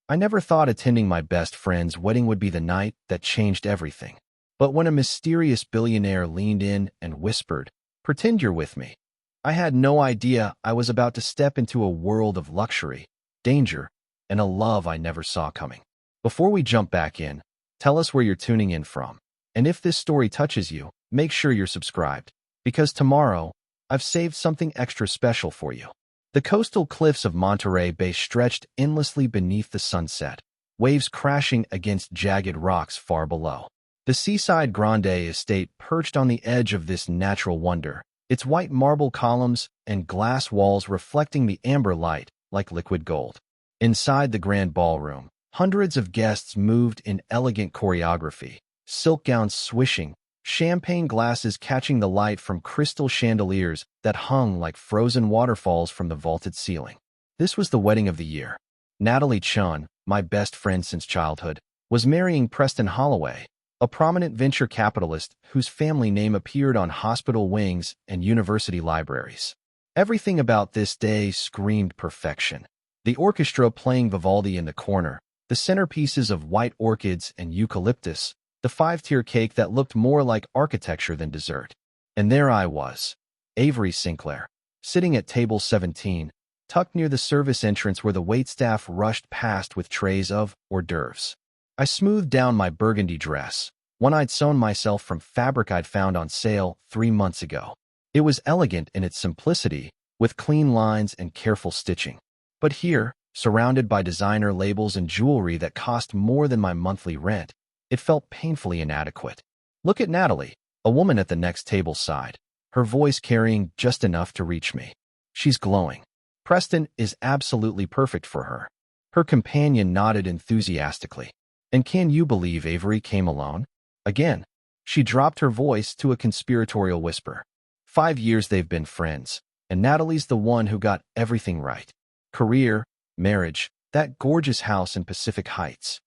I never thought attending my best friend's wedding would be the night that changed everything. But when a mysterious billionaire leaned in and whispered, "Pretend you're with me," I had no idea I was about to step into a world of luxury, danger, and a love I never saw coming. Before we jump back in, tell us where you're tuning in from. And if this story touches you, make sure you're subscribed, because tomorrow, I've saved something extra special for you. The coastal cliffs of Monterey Bay stretched endlessly beneath the sunset, waves crashing against jagged rocks far below. The seaside Grande estate perched on the edge of this natural wonder, its white marble columns and glass walls reflecting the amber light like liquid gold. Inside the grand ballroom, hundreds of guests moved in elegant choreography, silk gowns swishing, champagne glasses catching the light from crystal chandeliers that hung like frozen waterfalls from the vaulted ceiling. This was the wedding of the year. Natalie Chun, my best friend since childhood, was marrying Preston Holloway, a prominent venture capitalist whose family name appeared on hospital wings and university libraries. Everything about this day screamed perfection. The orchestra playing Vivaldi in the corner, the centerpieces of white orchids and eucalyptus, the five-tier cake that looked more like architecture than dessert. And there I was, Avery Sinclair, sitting at table 17, tucked near the service entrance where the waitstaff rushed past with trays of hors d'oeuvres. I smoothed down my burgundy dress, one I'd sewn myself from fabric I'd found on sale 3 months ago. It was elegant in its simplicity, with clean lines and careful stitching. But here, surrounded by designer labels and jewelry that cost more than my monthly rent, it felt painfully inadequate. Look at Natalie, a woman at the next table's side, her voice carrying just enough to reach me. She's glowing. Preston is absolutely perfect for her. Her companion nodded enthusiastically. And can you believe Avery came alone? Again, she dropped her voice to a conspiratorial whisper. 5 years they've been friends, and Natalie's the one who got everything right. Career, marriage, that gorgeous house in Pacific Heights.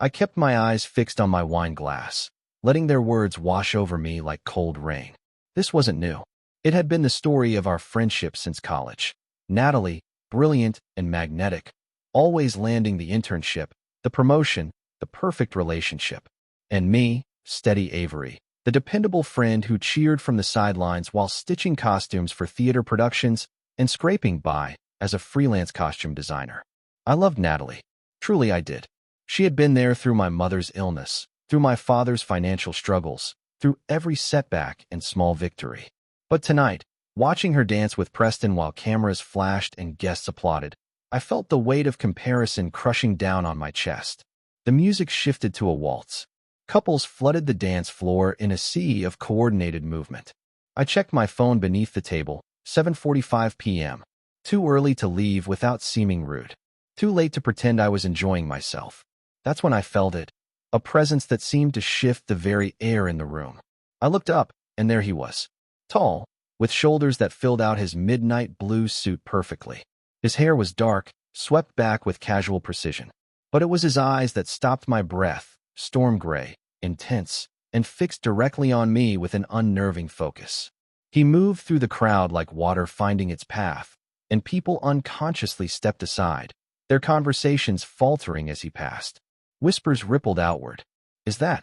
I kept my eyes fixed on my wine glass, letting their words wash over me like cold rain. This wasn't new. It had been the story of our friendship since college. Natalie, brilliant and magnetic, always landing the internship, the promotion, the perfect relationship. And me, steady Avery, the dependable friend who cheered from the sidelines while stitching costumes for theater productions and scraping by as a freelance costume designer. I loved Natalie. Truly I did. She had been there through my mother's illness, through my father's financial struggles, through every setback and small victory. But tonight, watching her dance with Preston while cameras flashed and guests applauded, I felt the weight of comparison crushing down on my chest. The music shifted to a waltz. Couples flooded the dance floor in a sea of coordinated movement. I checked my phone beneath the table, 7:45 p.m. Too early to leave without seeming rude. Too late to pretend I was enjoying myself. That's when I felt it, a presence that seemed to shift the very air in the room. I looked up, and there he was, tall, with shoulders that filled out his midnight blue suit perfectly. His hair was dark, swept back with casual precision. But it was his eyes that stopped my breath, storm gray, intense, and fixed directly on me with an unnerving focus. He moved through the crowd like water finding its path, and people unconsciously stepped aside, their conversations faltering as he passed. Whispers rippled outward. Is that?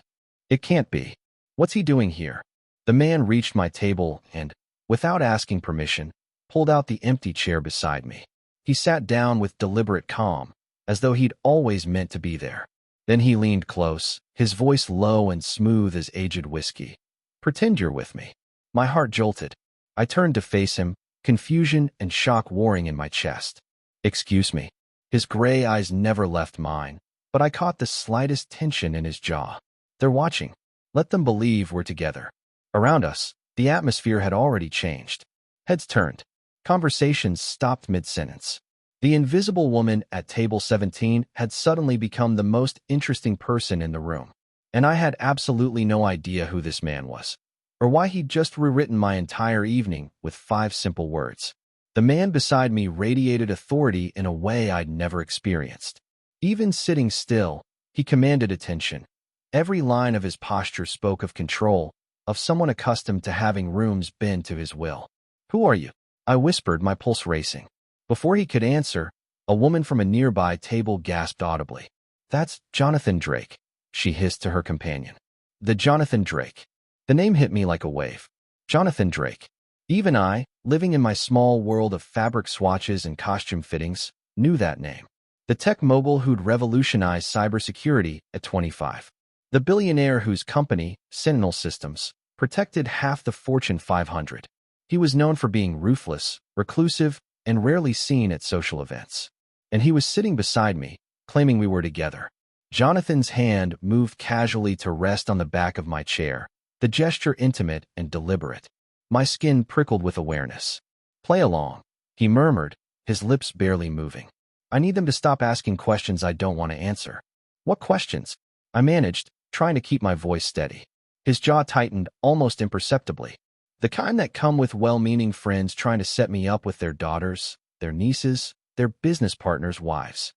It can't be. What's he doing here? The man reached my table and, without asking permission, pulled out the empty chair beside me. He sat down with deliberate calm, as though he'd always meant to be there. Then he leaned close, his voice low and smooth as aged whiskey. Pretend you're with me. My heart jolted. I turned to face him, confusion and shock warring in my chest. Excuse me. His gray eyes never left mine, but I caught the slightest tension in his jaw. They're watching. Let them believe we're together. Around us, the atmosphere had already changed. Heads turned. Conversations stopped mid-sentence. The invisible woman at table 17 had suddenly become the most interesting person in the room. And I had absolutely no idea who this man was, or why he'd just rewritten my entire evening with 5 simple words. The man beside me radiated authority in a way I'd never experienced. Even sitting still, he commanded attention. Every line of his posture spoke of control, of someone accustomed to having rooms bend to his will. Who are you? I whispered, my pulse racing. Before he could answer, A woman from a nearby table gasped audibly. "That's Jonathan Drake," she hissed to her companion. The Jonathan Drake. The name hit me like a wave. Jonathan Drake. Even I, living in my small world of fabric swatches and costume fittings, knew that name. The tech mogul who'd revolutionized cybersecurity at 25. The billionaire whose company, Sentinel Systems, protected half the Fortune 500. He was known for being ruthless, reclusive, and rarely seen at social events. And he was sitting beside me, claiming we were together. Jonathan's hand moved casually to rest on the back of my chair, the gesture intimate and deliberate. My skin prickled with awareness. "Play along," he murmured, his lips barely moving. "I need them to stop asking questions I don't want to answer." "What questions?" I managed, trying to keep my voice steady. His jaw tightened almost imperceptibly. "The kind that come with well-meaning friends trying to set me up with their daughters, their nieces, their business partners' wives."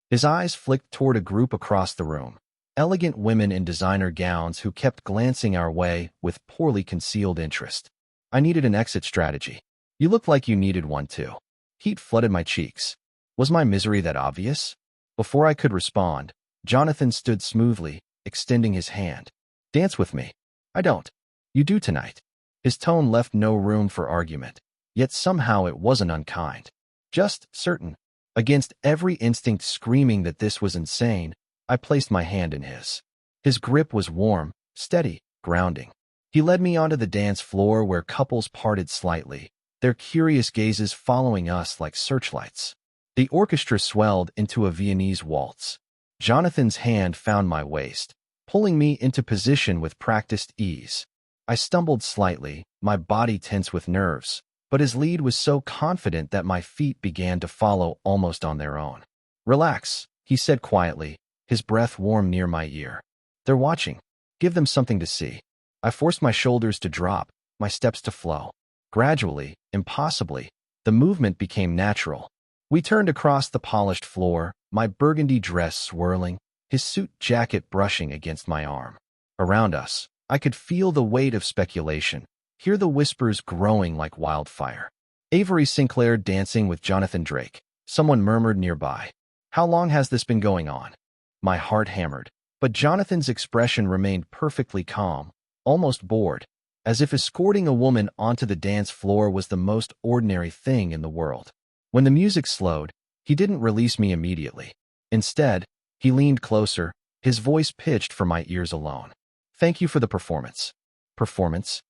His eyes flicked toward a group across the room. Elegant women in designer gowns who kept glancing our way with poorly concealed interest. I needed an exit strategy. "You looked like you needed one too." Heat flooded my cheeks. Was my misery that obvious? Before I could respond, Jonathan stood smoothly, extending his hand. "Dance with me." "I don't." "You do tonight." His tone left no room for argument, yet somehow it wasn't unkind. Just certain. Against every instinct screaming that this was insane, I placed my hand in his. His grip was warm, steady, grounding. He led me onto the dance floor where couples parted slightly, their curious gazes following us like searchlights. The orchestra swelled into a Viennese waltz. Jonathan's hand found my waist, pulling me into position with practiced ease. I stumbled slightly, my body tense with nerves, but his lead was so confident that my feet began to follow almost on their own. "Relax," he said quietly, his breath warm near my ear. "They're watching. Give them something to see." I forced my shoulders to drop, my steps to flow. Gradually, impossibly, the movement became natural. We turned across the polished floor, my burgundy dress swirling, his suit jacket brushing against my arm. Around us, I could feel the weight of speculation, hear the whispers growing like wildfire. "Avery Sinclair dancing with Jonathan Drake," someone murmured nearby. "How long has this been going on?" My heart hammered, but Jonathan's expression remained perfectly calm, almost bored, as if escorting a woman onto the dance floor was the most ordinary thing in the world. When the music slowed, he didn't release me immediately. Instead, he leaned closer, his voice pitched for my ears alone. "Thank you for the performance." "Performance?"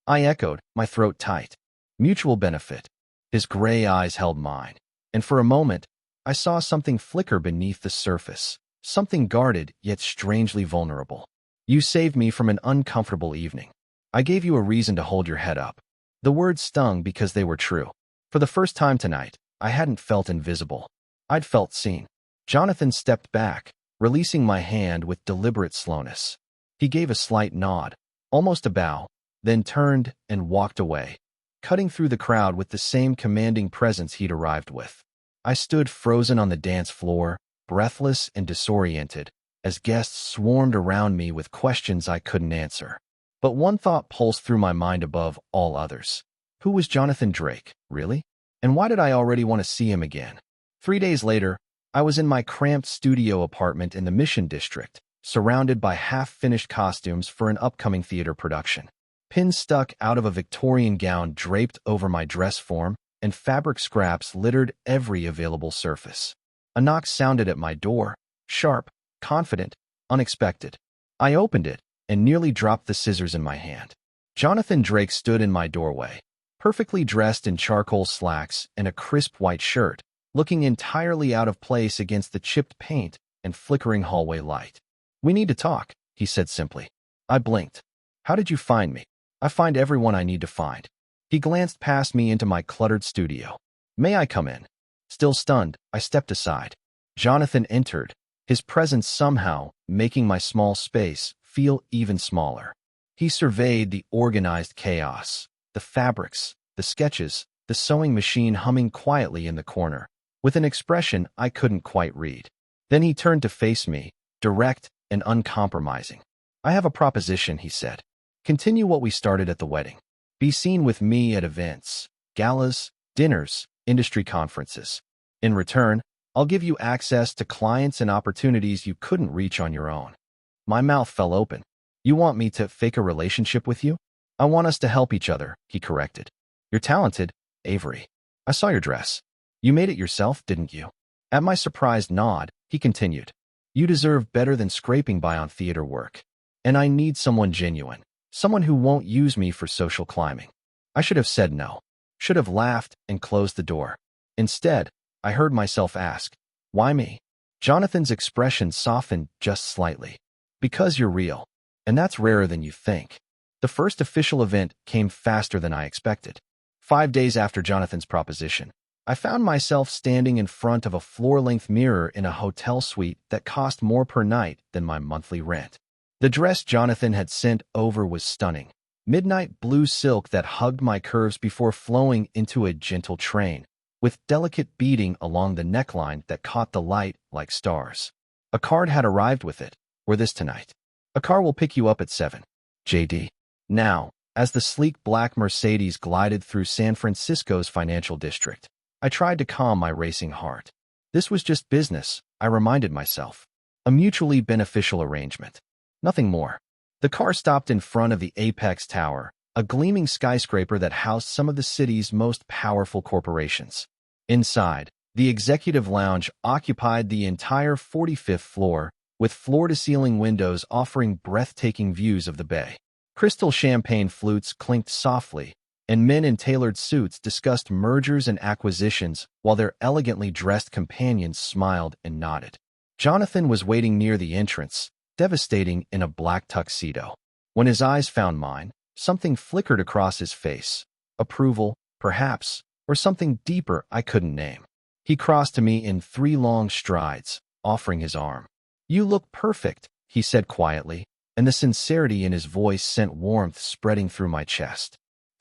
I echoed, my throat tight. "Mutual benefit." His gray eyes held mine, and for a moment, I saw something flicker beneath the surface, something guarded yet strangely vulnerable. "You saved me from an uncomfortable evening. I gave you a reason to hold your head up." The words stung because they were true. For the first time tonight, I hadn't felt invisible. I'd felt seen. Jonathan stepped back, releasing my hand with deliberate slowness. He gave a slight nod, almost a bow, then turned and walked away, cutting through the crowd with the same commanding presence he'd arrived with. I stood frozen on the dance floor, breathless and disoriented, as guests swarmed around me with questions I couldn't answer. But one thought pulsed through my mind above all others. Who was Jonathan Drake, really? And why did I already want to see him again? 3 days later, I was in my cramped studio apartment in the Mission District, surrounded by half-finished costumes for an upcoming theater production. Pins stuck out of a Victorian gown draped over my dress form, and fabric scraps littered every available surface. A knock sounded at my door, sharp, confident, unexpected. I opened it and nearly dropped the scissors in my hand. Jonathan Drake stood in my doorway, perfectly dressed in charcoal slacks and a crisp white shirt, looking entirely out of place against the chipped paint and flickering hallway light. "We need to talk," he said simply. I blinked. "How did you find me?" "I find everyone I need to find." He glanced past me into my cluttered studio. "May I come in?" Still stunned, I stepped aside. Jonathan entered, his presence somehow making my small space feel even smaller. He surveyed the organized chaos, the fabrics, the sketches, the sewing machine humming quietly in the corner, with an expression I couldn't quite read. Then he turned to face me, direct and uncompromising. "I have a proposition," he said. "Continue what we started at the wedding. Be seen with me at events, galas, dinners, industry conferences. In return, I'll give you access to clients and opportunities you couldn't reach on your own. My mouth fell open. You want me to fake a relationship with you? I want us to help each other, he corrected. You're talented, Avery. I saw your dress. You made it yourself, didn't you? At my surprised nod, he continued. You deserve better than scraping by on theater work. And I need someone genuine, someone who won't use me for social climbing. I should have said no, should have laughed and closed the door. Instead, I heard myself ask, why me? Jonathan's expression softened just slightly. Because you're real, and that's rarer than you think. The first official event came faster than I expected. 5 days after Jonathan's proposition, I found myself standing in front of a floor-length mirror in a hotel suite that cost more per night than my monthly rent. The dress Jonathan had sent over was stunning. Midnight blue silk that hugged my curves before flowing into a gentle train, with delicate beading along the neckline that caught the light like stars. A card had arrived with it. We're this tonight. A car will pick you up at 7. JD. Now, as the sleek black Mercedes glided through San Francisco's financial district, I tried to calm my racing heart. This was just business, I reminded myself. A mutually beneficial arrangement. Nothing more. The car stopped in front of the Apex Tower, a gleaming skyscraper that housed some of the city's most powerful corporations. Inside, the executive lounge occupied the entire 45th floor, with floor-to-ceiling windows offering breathtaking views of the bay. Crystal champagne flutes clinked softly, and men in tailored suits discussed mergers and acquisitions while their elegantly dressed companions smiled and nodded. Jonathan was waiting near the entrance, devastating in a black tuxedo. When his eyes found mine, something flickered across his face. Approval, perhaps, or something deeper I couldn't name. He crossed to me in 3 long strides, offering his arm. You look perfect, he said quietly, and the sincerity in his voice sent warmth spreading through my chest.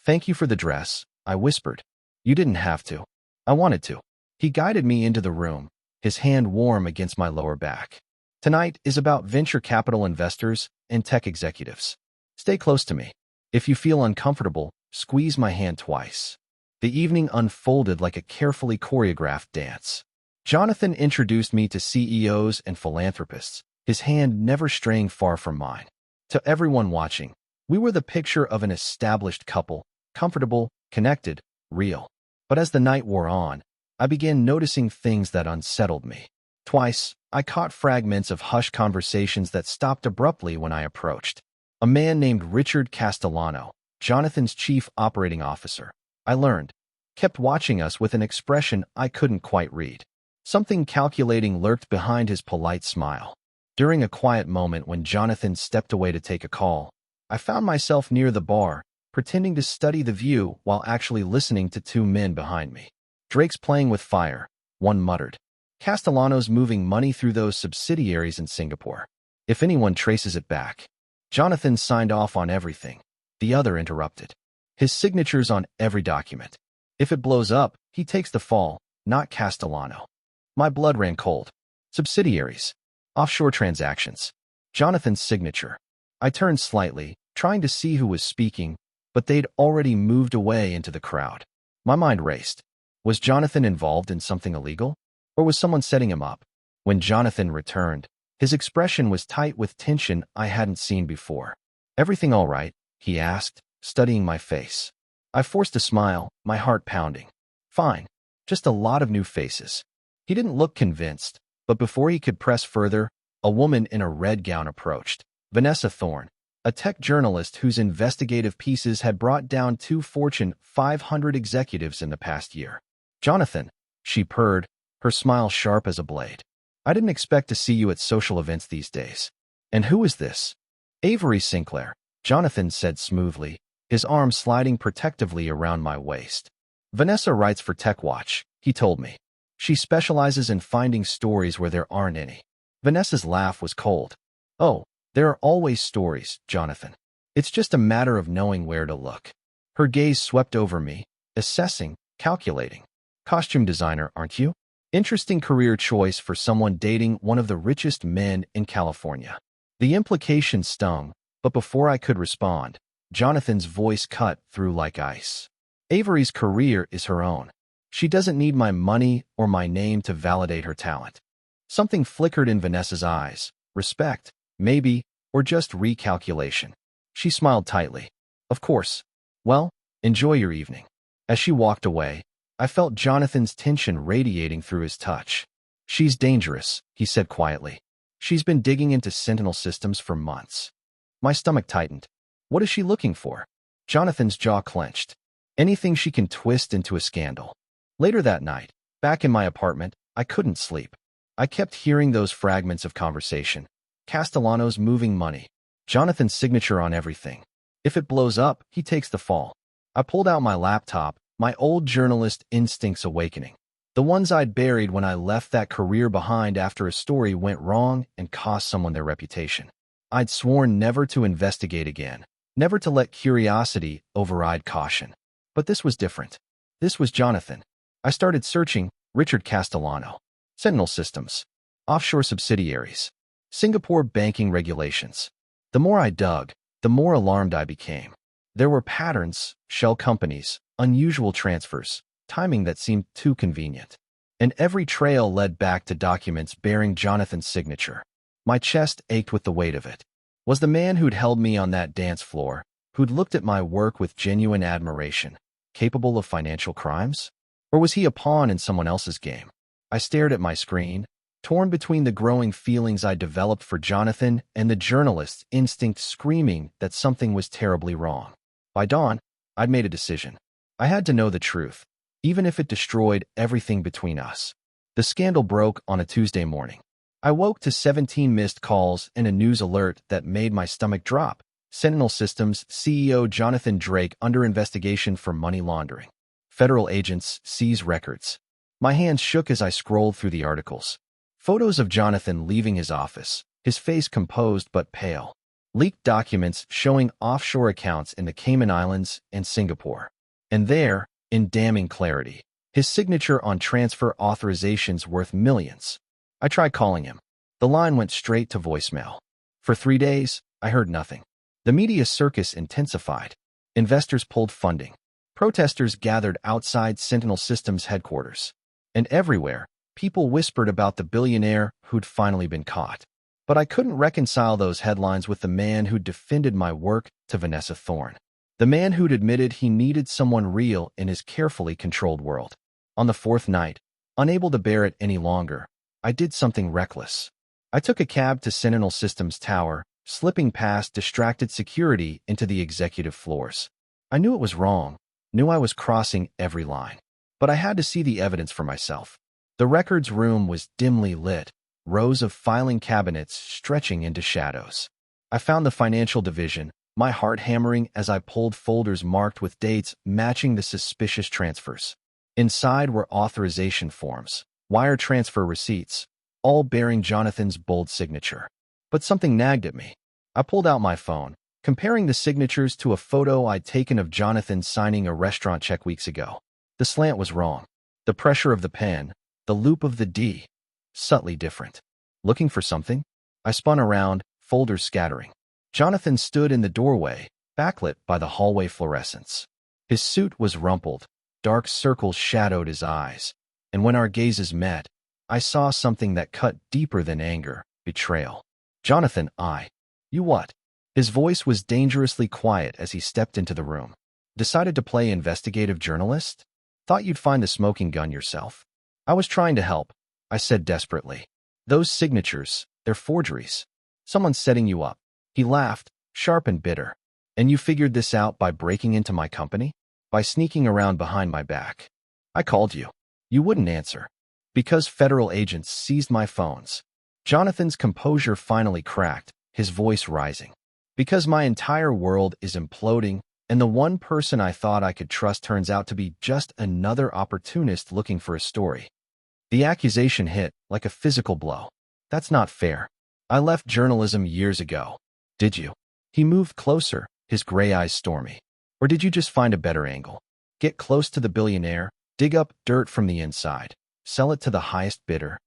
Thank you for the dress, I whispered. You didn't have to. I wanted to. He guided me into the room, his hand warm against my lower back. Tonight is about venture capital investors and tech executives. Stay close to me. If you feel uncomfortable, squeeze my hand twice. The evening unfolded like a carefully choreographed dance. Jonathan introduced me to CEOs and philanthropists, his hand never straying far from mine. To everyone watching, we were the picture of an established couple, comfortable, connected, real. But as the night wore on, I began noticing things that unsettled me. Twice, I caught fragments of hushed conversations that stopped abruptly when I approached. A man named Richard Castellano, Jonathan's chief operating officer, I learned, kept watching us with an expression I couldn't quite read. Something calculating lurked behind his polite smile. During a quiet moment when Jonathan stepped away to take a call, I found myself near the bar, pretending to study the view while actually listening to 2 men behind me. Drake's playing with fire, one muttered. Castellano's moving money through those subsidiaries in Singapore. If anyone traces it back. Jonathan signed off on everything, the other interrupted. His signature's on every document. If it blows up, he takes the fall, not Castellano. My blood ran cold. Subsidiaries. Offshore transactions. Jonathan's signature. I turned slightly, trying to see who was speaking, but they'd already moved away into the crowd. My mind raced. Was Jonathan involved in something illegal? Or was someone setting him up? When Jonathan returned, his expression was tight with tension I hadn't seen before. Everything all right? He asked, studying my face. I forced a smile, my heart pounding. Fine. Just a lot of new faces. He didn't look convinced, but before he could press further, a woman in a red gown approached. Vanessa Thorne, a tech journalist whose investigative pieces had brought down 2 Fortune 500 executives in the past year. Jonathan, she purred, her smile sharp as a blade. I didn't expect to see you at social events these days. And who is this? Avery Sinclair, Jonathan said smoothly, his arm sliding protectively around my waist. Vanessa writes for TechWatch, he told me. She specializes in finding stories where there aren't any. Vanessa's laugh was cold. Oh, there are always stories, Jonathan. It's just a matter of knowing where to look. Her gaze swept over me, assessing, calculating. Costume designer, aren't you? Interesting career choice for someone dating one of the richest men in California. The implication stung, but before I could respond, Jonathan's voice cut through like ice. Avery's career is her own. She doesn't need my money or my name to validate her talent. Something flickered in Vanessa's eyes. Respect, maybe, or just recalculation. She smiled tightly. Of course. Well, enjoy your evening. As she walked away, I felt Jonathan's tension radiating through his touch. She's dangerous, he said quietly. She's been digging into Sentinel systems for months. My stomach tightened. What is she looking for? Jonathan's jaw clenched. Anything she can twist into a scandal. Later that night, back in my apartment, I couldn't sleep. I kept hearing those fragments of conversation. Castellano's moving money. Jonathan's signature on everything. If it blows up, he takes the fall. I pulled out my laptop, my old journalist instincts awakening. The ones I'd buried when I left that career behind after a story went wrong and cost someone their reputation. I'd sworn never to investigate again, never to let curiosity override caution. But this was different. This was Jonathan. I started searching. Richard Castellano. Sentinel Systems. Offshore subsidiaries. Singapore banking regulations. The more I dug, the more alarmed I became. There were patterns, shell companies, unusual transfers, timing that seemed too convenient. And every trail led back to documents bearing Jonathan's signature. My chest ached with the weight of it. Was the man who'd held me on that dance floor, who'd looked at my work with genuine admiration, capable of financial crimes? Or was he a pawn in someone else's game? I stared at my screen, torn between the growing feelings I developed for Jonathan and the journalist's instinct screaming that something was terribly wrong. By dawn, I'd made a decision. I had to know the truth, even if it destroyed everything between us. The scandal broke on a Tuesday morning. I woke to 17 missed calls and a news alert that made my stomach drop. Sentinel Systems CEO Jonathan Drake under investigation for money laundering. Federal agents seize records. My hands shook as I scrolled through the articles. Photos of Jonathan leaving his office, his face composed but pale. Leaked documents showing offshore accounts in the Cayman Islands and Singapore. And there, in damning clarity, his signature on transfer authorizations worth millions. I tried calling him. The line went straight to voicemail. For 3 days, I heard nothing. The media circus intensified. Investors pulled funding. Protesters gathered outside Sentinel Systems headquarters. And everywhere, people whispered about the billionaire who'd finally been caught. But I couldn't reconcile those headlines with the man who'd defended my work to Vanessa Thorne. The man who'd admitted he needed someone real in his carefully controlled world. On the 4th night, unable to bear it any longer, I did something reckless. I took a cab to Sentinel Systems Tower, slipping past distracted security into the executive floors. I knew it was wrong, knew I was crossing every line. But I had to see the evidence for myself. The records room was dimly lit, rows of filing cabinets stretching into shadows. I found the financial division, my heart hammering as I pulled folders marked with dates matching the suspicious transfers. Inside were authorization forms, wire transfer receipts, all bearing Jonathan's bold signature. But something nagged at me. I pulled out my phone, comparing the signatures to a photo I'd taken of Jonathan signing a restaurant check weeks ago. The slant was wrong. The pressure of the pen, the loop of the D, subtly different. Looking for something? I spun around, folders scattering. Jonathan stood in the doorway, backlit by the hallway fluorescence. His suit was rumpled, dark circles shadowed his eyes, and when our gazes met, I saw something that cut deeper than anger, betrayal. Jonathan, you what? His voice was dangerously quiet as he stepped into the room. Decided to play investigative journalist? Thought you'd find the smoking gun yourself. I was trying to help, I said desperately. Those signatures, they're forgeries. Someone's setting you up. He laughed, sharp and bitter. And you figured this out by breaking into my company? By sneaking around behind my back. I called you. You wouldn't answer. Because federal agents seized my phones. Jonathan's composure finally cracked, his voice rising. Because my entire world is imploding, and the one person I thought I could trust turns out to be just another opportunist looking for a story. The accusation hit like a physical blow. That's not fair. I left journalism years ago. Did you? He moved closer, his gray eyes stormy. Or did you just find a better angle? Get close to the billionaire, dig up dirt from the inside, sell it to the highest bidder.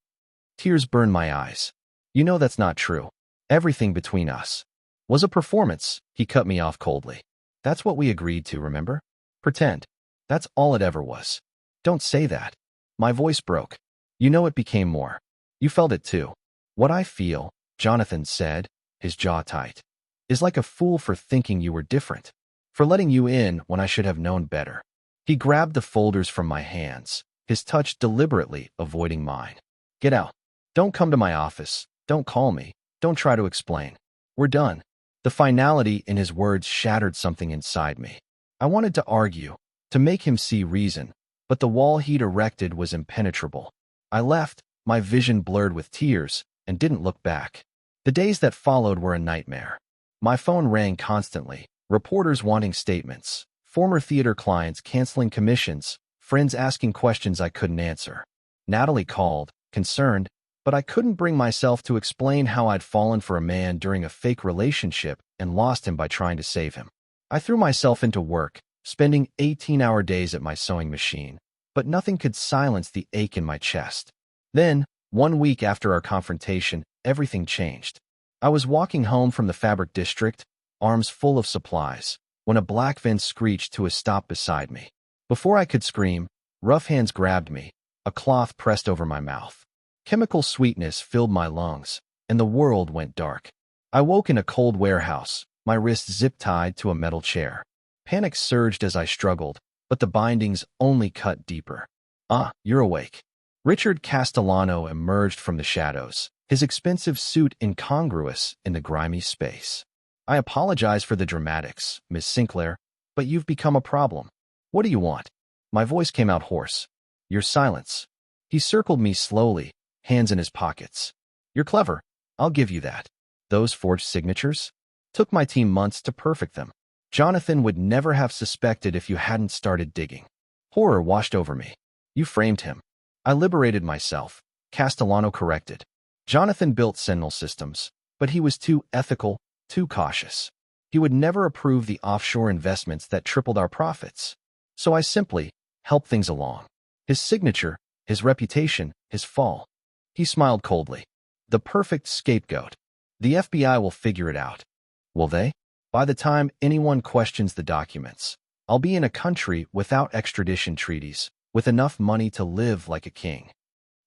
Tears burned my eyes. You know that's not true. Everything between us was a performance. He cut me off coldly. That's what we agreed to, remember? Pretend. That's all it ever was. Don't say that. My voice broke. You know it became more. You felt it too. What I feel, Jonathan said, his jaw tight, is like a fool for thinking you were different, for letting you in when I should have known better. He grabbed the folders from my hands, his touch deliberately avoiding mine. Get out. Don't come to my office. Don't call me. Don't try to explain. We're done. The finality in his words shattered something inside me. I wanted to argue, to make him see reason, but the wall he'd erected was impenetrable. I left, my vision blurred with tears, and didn't look back. The days that followed were a nightmare. My phone rang constantly, reporters wanting statements, former theater clients canceling commissions, friends asking questions I couldn't answer. Natalie called, concerned, but I couldn't bring myself to explain how I'd fallen for a man during a fake relationship and lost him by trying to save him. I threw myself into work, spending 18-hour days at my sewing machine, but nothing could silence the ache in my chest. Then, 1 week after our confrontation, everything changed. I was walking home from the fabric district, arms full of supplies, when a black van screeched to a stop beside me. Before I could scream, rough hands grabbed me, a cloth pressed over my mouth. Chemical sweetness filled my lungs, and the world went dark. I woke in a cold warehouse, my wrists zip-tied to a metal chair. Panic surged as I struggled, but the bindings only cut deeper. "Ah, you're awake." Richard Castellano emerged from the shadows, his expensive suit incongruous in the grimy space. "I apologize for the dramatics, Miss Sinclair, but you've become a problem. What do you want?" My voice came out hoarse. "Your silence." He circled me slowly, hands in his pockets. "You're clever. I'll give you that. Those forged signatures? Took my team months to perfect them. Jonathan would never have suspected if you hadn't started digging." Horror washed over me. "You framed him." I liberated myself, Castellano corrected. "Jonathan built Sentinel systems, but he was too ethical, too cautious. He would never approve the offshore investments that tripled our profits. So I simply helped things along. His signature, his reputation, his fall." He smiled coldly. "The perfect scapegoat. The FBI will figure it out." "Will they?" "By the time anyone questions the documents, I'll be in a country without extradition treaties, with enough money to live like a king."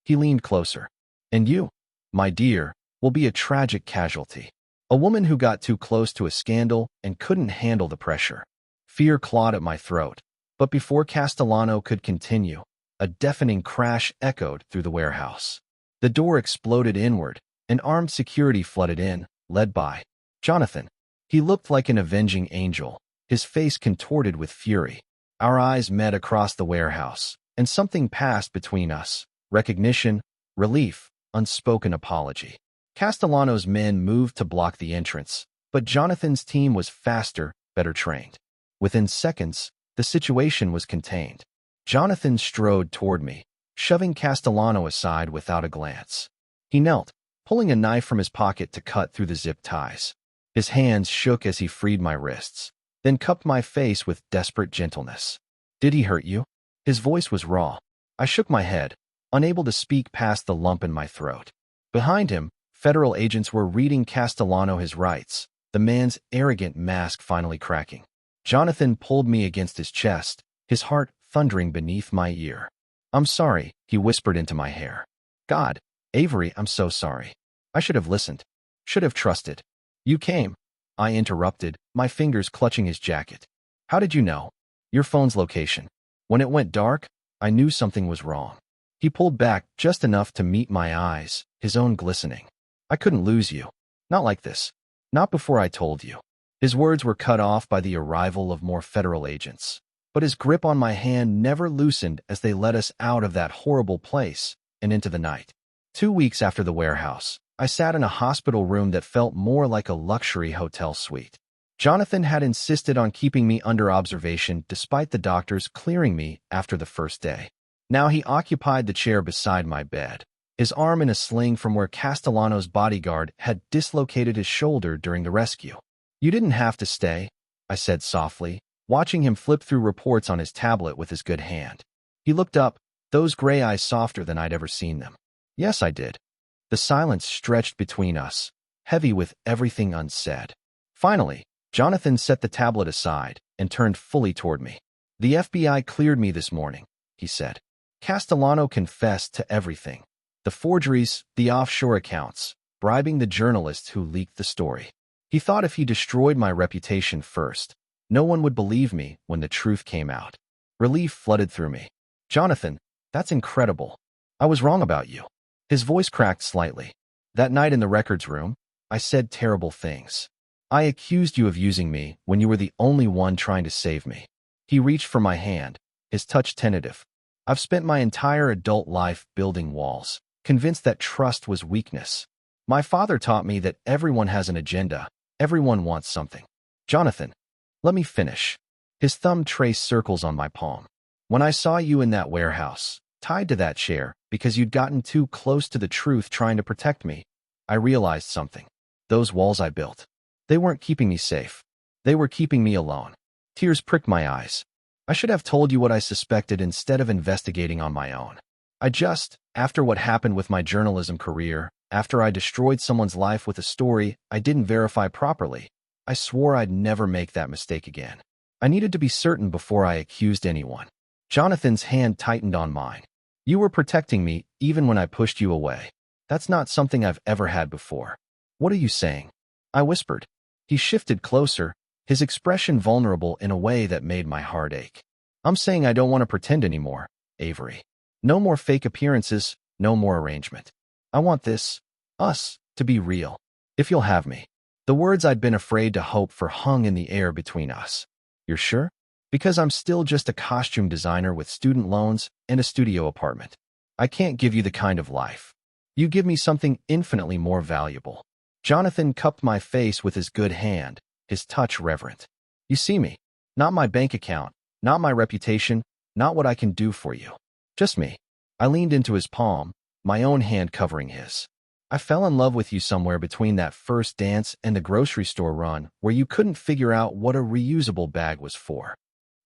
He leaned closer. "And you, my dear, will be a tragic casualty. A woman who got too close to a scandal and couldn't handle the pressure." Fear clawed at my throat, but before Castellano could continue, a deafening crash echoed through the warehouse. The door exploded inward, and armed security flooded in, led by Jonathan. He looked like an avenging angel, his face contorted with fury. Our eyes met across the warehouse, and something passed between us: recognition, relief, unspoken apology. Castellano's men moved to block the entrance, but Jonathan's team was faster, better trained. Within seconds, the situation was contained. Jonathan strode toward me, shoving Castellano aside without a glance. He knelt, pulling a knife from his pocket to cut through the zip ties. His hands shook as he freed my wrists, then cupped my face with desperate gentleness. "Did he hurt you?" His voice was raw. I shook my head, unable to speak past the lump in my throat. Behind him, federal agents were reading Castellano his rights, the man's arrogant mask finally cracking. Jonathan pulled me against his chest, his heart thundering beneath my ear. "I'm sorry," he whispered into my hair. "God, Avery, I'm so sorry. I should have listened. Should have trusted." "You came," I interrupted, my fingers clutching his jacket. "How did you know?" "Your phone's location. When it went dark, I knew something was wrong." He pulled back just enough to meet my eyes, his own glistening. "I couldn't lose you. Not like this. Not before I told you." His words were cut off by the arrival of more federal agents, but his grip on my hand never loosened as they led us out of that horrible place and into the night. 2 weeks after the warehouse, I sat in a hospital room that felt more like a luxury hotel suite. Jonathan had insisted on keeping me under observation despite the doctors clearing me after the first day. Now he occupied the chair beside my bed, his arm in a sling from where Castellano's bodyguard had dislocated his shoulder during the rescue. "You didn't have to stay," I said softly, watching him flip through reports on his tablet with his good hand. He looked up, those gray eyes softer than I'd ever seen them. "Yes, I did." The silence stretched between us, heavy with everything unsaid. Finally, Jonathan set the tablet aside and turned fully toward me. "The FBI cleared me this morning. he said. Castellano confessed to everything. The forgeries, the offshore accounts, bribing the journalists who leaked the story. He thought if he destroyed my reputation first, no one would believe me when the truth came out. Relief flooded through me. Jonathan, that's incredible. I was wrong about you. His voice cracked slightly. That night in the records room, I said terrible things. I accused you of using me when you were the only one trying to save me. He reached for my hand, his touch tentative. I've spent my entire adult life building walls, convinced that trust was weakness. My father taught me that everyone has an agenda, everyone wants something. Jonathan, let me finish. His thumb traced circles on my palm. When I saw you in that warehouse, tied to that chair because you'd gotten too close to the truth trying to protect me, I realized something. Those walls I built, they weren't keeping me safe. They were keeping me alone. Tears pricked my eyes. I should have told you what I suspected instead of investigating on my own. After what happened with my journalism career, after I destroyed someone's life with a story I didn't verify properly, I swore I'd never make that mistake again. I needed to be certain before I accused anyone. Jonathan's hand tightened on mine. You were protecting me even when I pushed you away. That's not something I've ever had before. What are you saying? I whispered. He shifted closer, his expression vulnerable in a way that made my heart ache. I'm saying I don't want to pretend anymore, Avery. No more fake appearances, no more arrangement. I want us, to be real. If you'll have me. The words I'd been afraid to hope for hung in the air between us. You're sure? Because I'm still just a costume designer with student loans and a studio apartment. I can't give you the kind of life. You give me something infinitely more valuable. Jonathan cupped my face with his good hand, his touch reverent. You see me. Not my bank account, not my reputation, not what I can do for you. Just me. I leaned into his palm, my own hand covering his. I fell in love with you somewhere between that first dance and the grocery store run where you couldn't figure out what a reusable bag was for.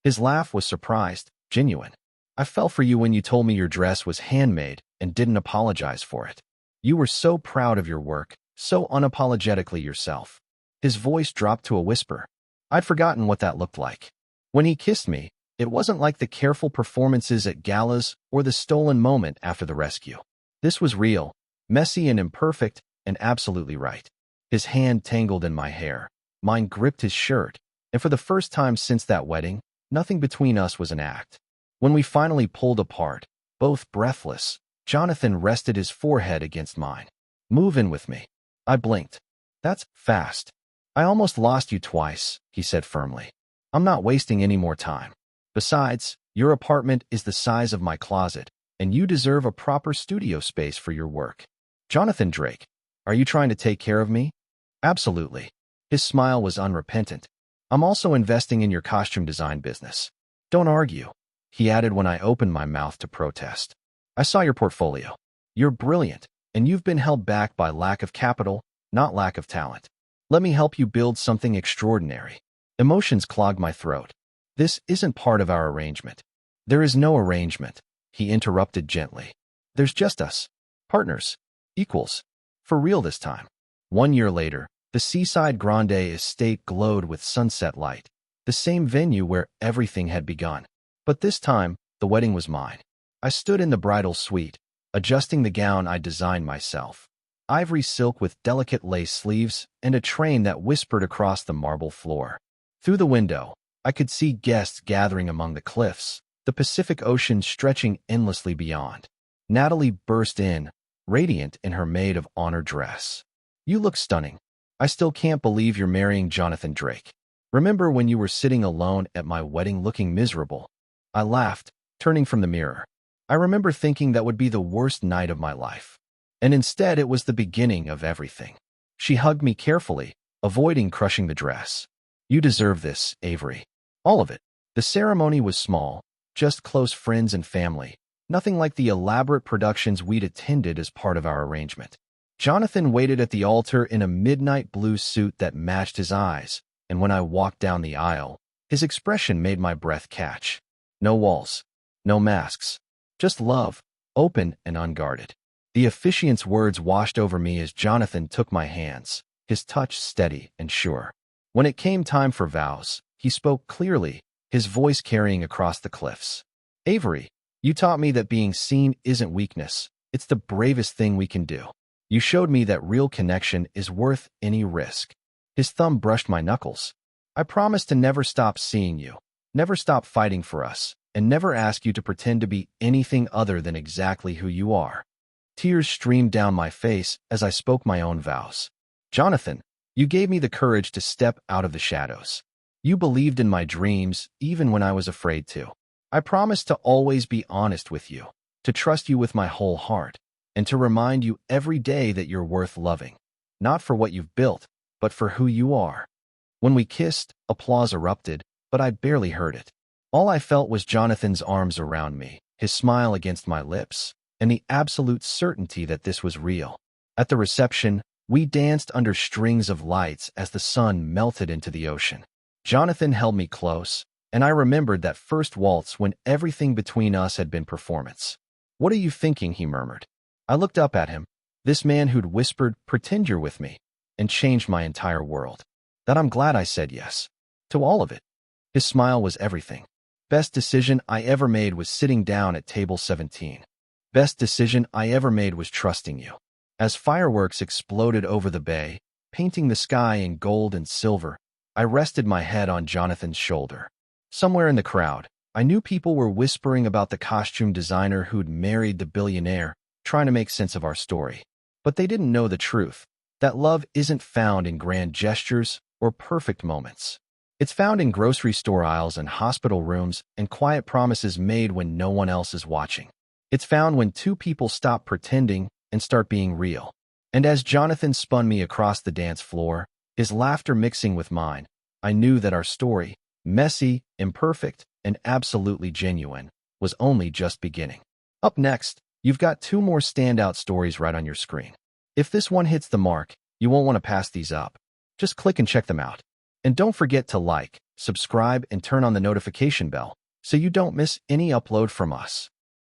His laugh was surprised, genuine. I fell for you when you told me your dress was handmade and didn't apologize for it. You were so proud of your work, so unapologetically yourself. His voice dropped to a whisper. I'd forgotten what that looked like. When he kissed me, it wasn't like the careful performances at galas or the stolen moment after the rescue. This was real, messy and imperfect, and absolutely right. His hand tangled in my hair. Mine gripped his shirt, and for the first time since that wedding, nothing between us was an act. When we finally pulled apart, both breathless, Jonathan rested his forehead against mine. Move in with me. I blinked. That's fast. I almost lost you twice, he said firmly. I'm not wasting any more time. Besides, your apartment is the size of my closet, and you deserve a proper studio space for your work. Jonathan Drake, are you trying to take care of me? Absolutely. His smile was unrepentant. I'm also investing in your costume design business. Don't argue, he added when I opened my mouth to protest. I saw your portfolio. You're brilliant, and you've been held back by lack of capital, not lack of talent. Let me help you build something extraordinary. Emotions clogged my throat. This isn't part of our arrangement. There is no arrangement, he interrupted gently. There's just us. Partners. Equals. For real this time. 1 year later, the Seaside Grande estate glowed with sunset light, the same venue where everything had begun. But this time, the wedding was mine. I stood in the bridal suite, adjusting the gown I designed myself. Ivory silk with delicate lace sleeves and a train that whispered across the marble floor. Through the window, I could see guests gathering among the cliffs, the Pacific Ocean stretching endlessly beyond. Natalie burst in, radiant in her maid of honor dress. You look stunning. I still can't believe you're marrying Jonathan Drake. Remember when you were sitting alone at my wedding looking miserable? I laughed, turning from the mirror. I remember thinking that would be the worst night of my life. And instead it was the beginning of everything. She hugged me carefully, avoiding crushing the dress. You deserve this, Avery. All of it. The ceremony was small, just close friends and family, nothing like the elaborate productions we'd attended as part of our arrangement. Jonathan waited at the altar in a midnight blue suit that matched his eyes, and when I walked down the aisle, his expression made my breath catch. No walls, no masks, just love, open and unguarded. The officiant's words washed over me as Jonathan took my hands, his touch steady and sure. When it came time for vows, he spoke clearly, his voice carrying across the cliffs. Avery, You taught me that being seen isn't weakness. It's the bravest thing we can do. You showed me that real connection is worth any risk. His thumb brushed my knuckles. I promise to never stop seeing you, never stop fighting for us, and never ask you to pretend to be anything other than exactly who you are. Tears streamed down my face as I spoke my own vows. Jonathan, you gave me the courage to step out of the shadows. You believed in my dreams even when I was afraid to. I promised to always be honest with you, to trust you with my whole heart, and to remind you every day that you're worth loving, not for what you've built, but for who you are. When we kissed, applause erupted, but I barely heard it. All I felt was Jonathan's arms around me, his smile against my lips, and the absolute certainty that this was real. At the reception, we danced under strings of lights as the sun melted into the ocean. Jonathan held me close, and I remembered that first waltz when everything between us had been performance. "What are you thinking?" he murmured. I looked up at him, this man who'd whispered, "Pretend you're with me," and changed my entire world. That I'm glad I said yes. To all of it. His smile was everything. Best decision I ever made was sitting down at table 17. Best decision I ever made was trusting you. As fireworks exploded over the bay, painting the sky in gold and silver, I rested my head on Jonathan's shoulder. Somewhere in the crowd, I knew people were whispering about the costume designer who'd married the billionaire, trying to make sense of our story. But they didn't know the truth, that love isn't found in grand gestures or perfect moments. It's found in grocery store aisles and hospital rooms and quiet promises made when no one else is watching. It's found when two people stop pretending and start being real. And as Jonathan spun me across the dance floor, his laughter mixing with mine, I knew that our story, messy, imperfect, and absolutely genuine, was only just beginning. Up next, you've got two more standout stories right on your screen. If this one hits the mark, you won't want to pass these up. Just click and check them out. And don't forget to like, subscribe, and turn on the notification bell so you don't miss any upload from us.